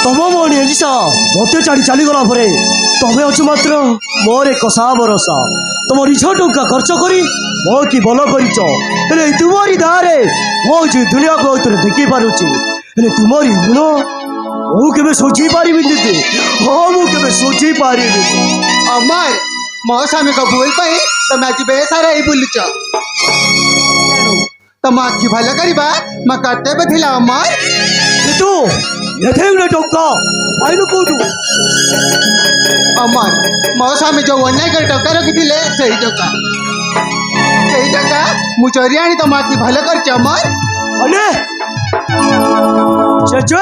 तम भौणी एलिसा मत छाड़ी चलीगला तमें अच्छु मात्र मोर एक कषा भरोसा तुम निज टंका खर्च करी मो कि भल कर तुम्हारी दारे मो दुनिया को देखी पारुची तुम्हारी ऋण मुझे सुझी पारि दीदी हाँ मुझे सुझी पारि अमर मो स्वामी को भूल पाई तुम आज बेसारा ही बुलुच तुम आखि भल करवा मो कर्तव्य थिला अमर तू ये टंका पाइल कौटू अमर मो स्वामी जो अन्याय कर टंका रखी से टंका मु चोरी आनी तुम आखि भल कर अमर अने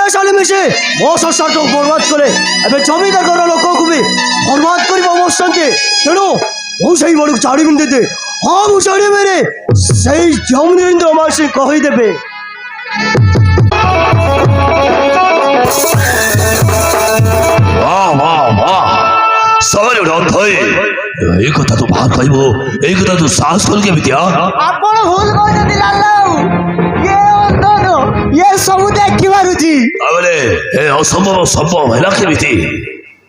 साले में से मो संसार को बर्बाद करे एबे जमीदार घर लोक को भी बर्बाद कर मो संगे तेणु मुझे बड़ छाड़ी दे हाँ मुझे छाड़ी मेरे सही जमींद्र मासी कहीदेवे वाह वाह वाह सवाल ये कथा तो बाहर कहबो ए कथा तो साहस कर के बिटिया आपण भूल कहते लाल ये अंदर ये सब देखि मारुची अबले ए असंभव संभव हैला के बिटी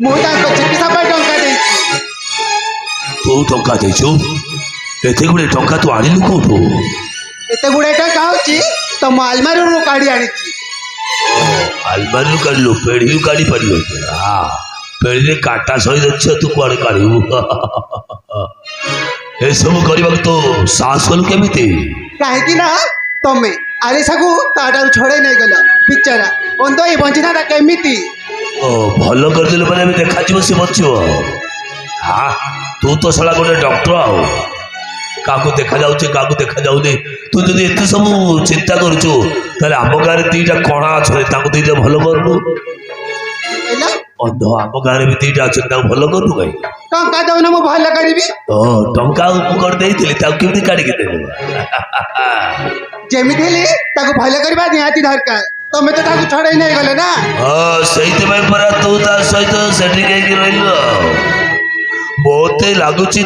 मु ताको चिकित्सा पर टंका दे तू टंका देछु एते गुडे टंका तू आनिलु कोठो एते गुडे टंका होची तो मालमारी रो काढी आनी अलमारी काढलो पेढी काढी पडलो हां पेढी काटा सहित अच्छ तू कुआडे काढिबु ए सब करबा तो साहस कर के बिटी काहे कि ना तमे आलिसा को ताडार छोड़े नहीं गलो पिक्चरा ओंदो ही बंचिना ता केमिति ओ भलो कर दिले माने देखा जीव से बच्चो हां तू तो साला गोटे डॉक्टर आओ काको देखा जाउचे काको देखा जाउने तू जदि एते सब चिंता करूछु ताले आम गारे तीटा कणा छरे ताको दीजे भलो करनु एला अंध आम गारे भी तीटा चिंता भलो करनु गई टंका दउना मु भल करबी ओ टंका मु कर देइतिली ताको केमति काढी के देबो जेमिति हेली ताको भल करबा निहाती दरकार तमे तो ताको छोड़े नहीं गले ना हां सही में परा तू ता सहित सेठी के रहिलो बहुत लागुची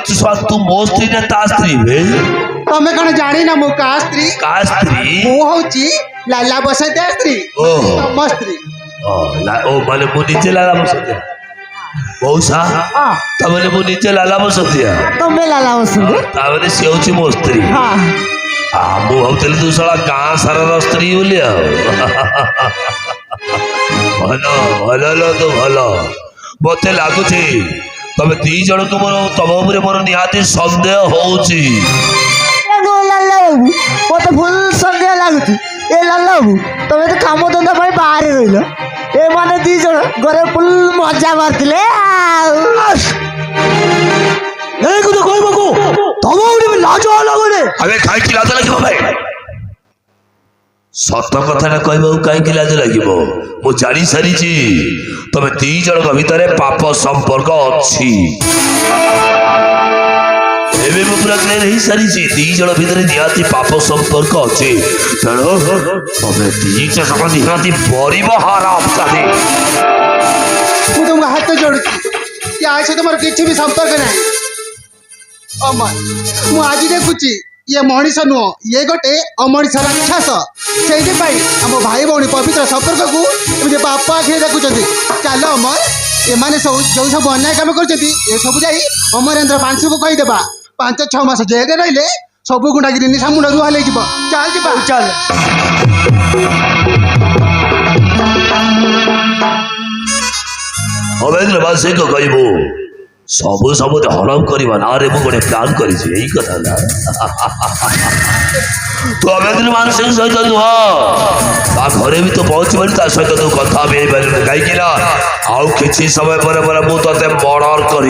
तू मो स्त्री ना ता स्त्री बे तमे कौन जानी ना मु का स्त्री मु होची लाला बसंत स्त्री ओ तम स्त्री ओ माने मु नीचे लाला बसंत बहुसा हां तमने मु नीचे लाला बसंत तमे लाला बसंत तावने से होची मो स्त्री हां मु भावतली तू साला गाँ सारा स्त्री बोलिया भलो भलो तो भलो मते लागुची तबे दी जण को मोर तब उपरे मोर निहाती संदेह होउची मत फुल संदेह लागुची ए लालू तमे तो काम धंदा भाई बाहर रहिलो ए माने दी जण घरे फुल मजा मारतिले नहीं को तो कोई बको तम उड़ी लाज लगने अबे काई की लाज लागिबो भाई सत कथा ना कहबो काई की लाज लागिबो मु जानी सारीची तमे दी जण को भीतर पाप संपर्क अछि एबे मु पूरा क्लियर ही सारीची दी जण भीतर निहाती पाप संपर्क अछि तेणु तमे दी जण को निहाती परिबो हराम काहे मु तुम हाथ जोड़ुची या ऐसे तुम्हारा किसी भी संपर्क नहीं अमर मु आज देखुची ये मनीष नुह ये गोटे अमनीष राक्षस से आम भाई भौणी पवित्र संपर्क को बापा आखिरे देखुं चल अमर एमाने सब जो सब अन्याय कम कर सब जा अमरेन्द्र पांच को कहीदेबा 5-6 मास जेल रही सब गुंडागिरी निशा मुंड रुहा चल जा चल अवेद्र बासे को कहबो सब सब हरम करवा ना रे मु गोटे प्लान करी यही कथा ना तो अवेद्र मानसिक सहित नुह घरे भी तो पहुंच पारि ता सहित तू कथा भी कहीं आउ किसी समय पर मुझे मर्डर करी